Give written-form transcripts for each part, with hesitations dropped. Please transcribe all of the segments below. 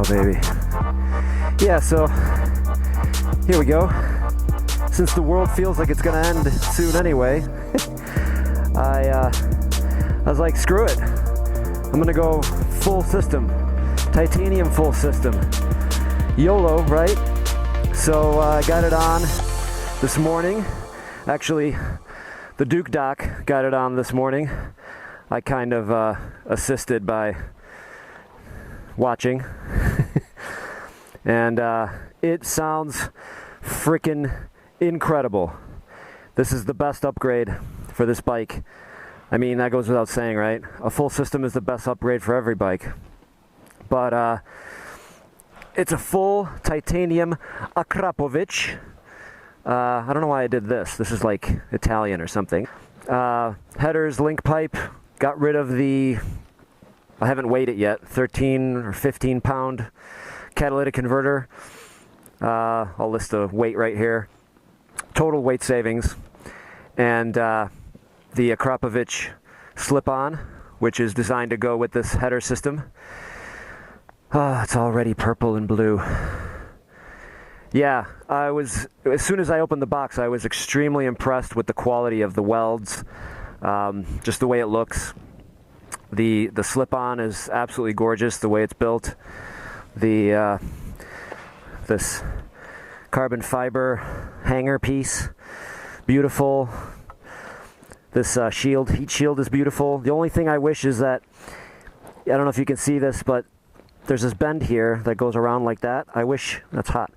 baby. Yeah, so here we go. Since the world feels like it's gonna end soon anyway, I was like, screw it. I'm gonna go full system, titanium full system. YOLO, right? So I got it on this morning. Actually, the Duke Doc got it on this morning. I kind of assisted by watching. And it sounds freaking incredible. This is the best upgrade for this bike. I mean, that goes without saying, right? A full system is the best upgrade for every bike. But it's a full titanium AKRAPOVIC. I don't know why I did this. This is like Italian or something. Headers, link pipe. Got rid of the, I haven't weighed it yet, 13 or 15 pound catalytic converter. I'll list the weight right here. Total weight savings. And the AKRAPOVIC slip-on, which is designed to go with this header system. It's already purple and blue. Yeah, as soon as I opened the box, I was extremely impressed with the quality of the welds, just the way it looks. The slip-on is absolutely gorgeous, the way it's built. This carbon fiber hanger piece, beautiful. This heat shield is beautiful. The only thing I wish is that, I don't know if you can see this, but there's this bend here that goes around like that. That's hot.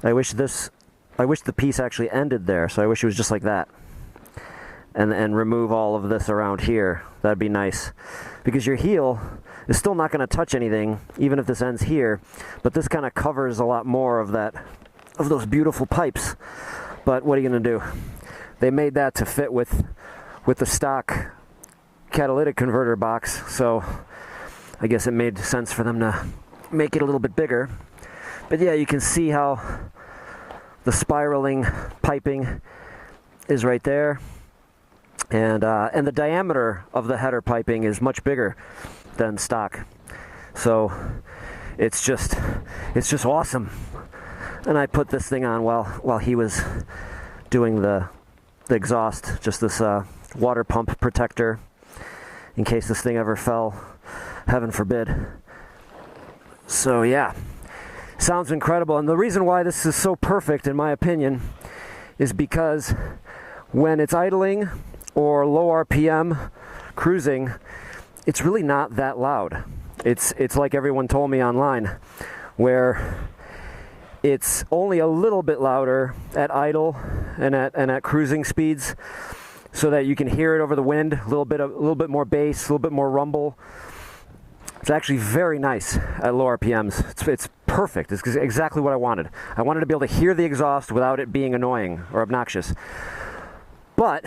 I wish the piece actually ended there, so I wish it was just like that. And remove all of this around here. That'd be nice. Because your heel is still not going to touch anything, even if this ends here, but this kind of covers a lot more of those beautiful pipes. But what are you going to do? They made that to fit with the stock catalytic converter box, so I guess it made sense for them to make it a little bit bigger. But yeah, you can see how the spiraling piping is right there, and the diameter of the header piping is much bigger than stock. So it's just awesome. And I put this thing on while he was doing the exhaust, just this water pump protector in case this thing ever fell, heaven forbid. So yeah, sounds incredible. And the reason why this is so perfect, in my opinion, is because when it's idling or low RPM cruising, it's really not that loud. It's like everyone told me online, where it's only a little bit louder at idle and at cruising speeds, so that you can hear it over the wind, a little bit more bass, a little bit more rumble. It's actually very nice at low RPMs. It's perfect. It's exactly what I wanted. I wanted to be able to hear the exhaust without it being annoying or obnoxious. But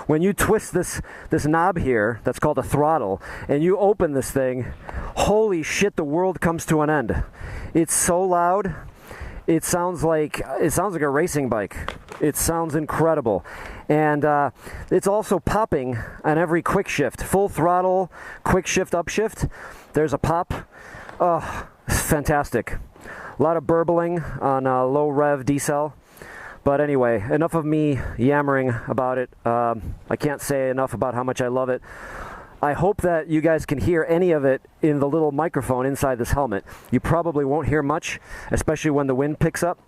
when you twist this knob here, that's called a throttle, and you open this thing, holy shit, the world comes to an end. It's so loud. It sounds like a racing bike. It sounds incredible. And it's also popping on every quick shift. Full throttle, quick shift, upshift. There's a pop. Oh, it's fantastic. A lot of burbling on low rev decel. But anyway, enough of me yammering about it. I can't say enough about how much I love it. I hope that you guys can hear any of it in the little microphone inside this helmet. You probably won't hear much, especially when the wind picks up.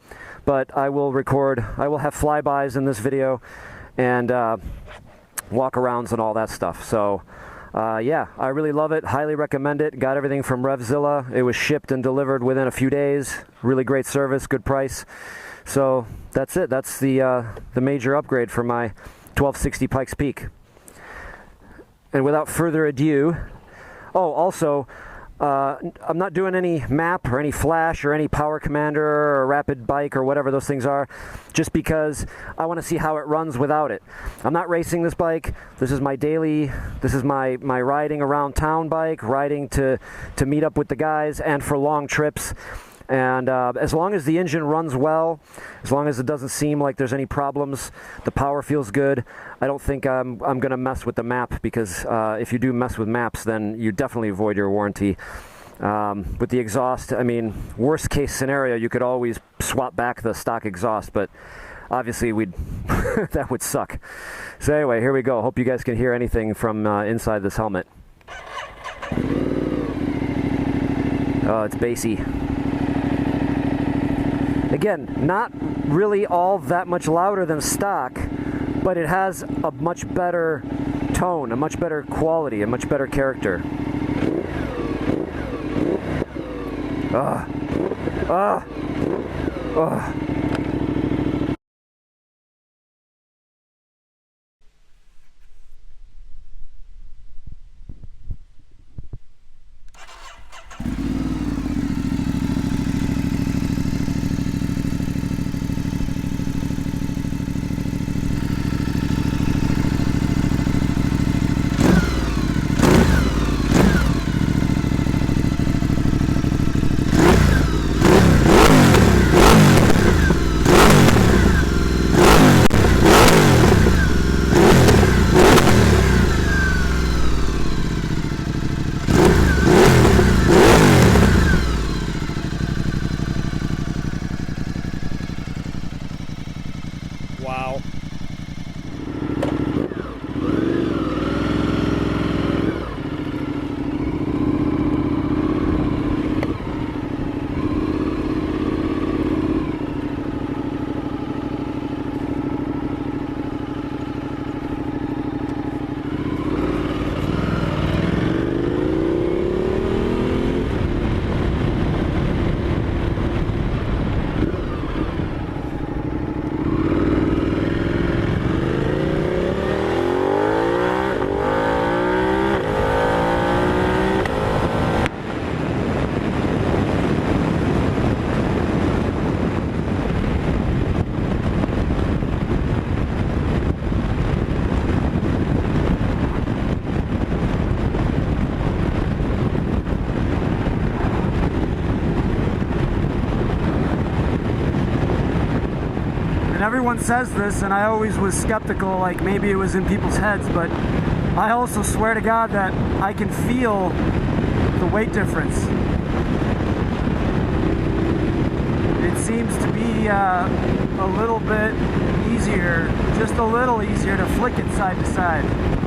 But I will have flybys in this video and walk-arounds and all that stuff. So yeah, I really love it. Highly recommend it. Got everything from RevZilla. It was shipped and delivered within a few days. Really great service, good price. So that's it. That's the major upgrade for my 1260 Pikes Peak. And without further ado, also, I'm not doing any map or any flash or any power commander or rapid bike or whatever those things are, just because I want to see how it runs without it. I'm not racing this bike. This is my my riding around town bike, riding to meet up with the guys and for long trips. And as long as the engine runs well, as long as it doesn't seem like there's any problems, the power feels good, I don't think I'm going to mess with the map, because if you do mess with maps, then you definitely void your warranty. With the exhaust, I mean, worst case scenario, you could always swap back the stock exhaust, but obviously we'd that would suck. So anyway, here we go. Hope you guys can hear anything from inside this helmet. Oh, it's bassy. Again, not really all that much louder than stock, but it has a much better tone, a much better quality, a much better character. Wow. And everyone says this, and I always was skeptical, like maybe it was in people's heads, but I also swear to God that I can feel the weight difference. It seems to be a little bit easier, just a little easier to flick it side to side.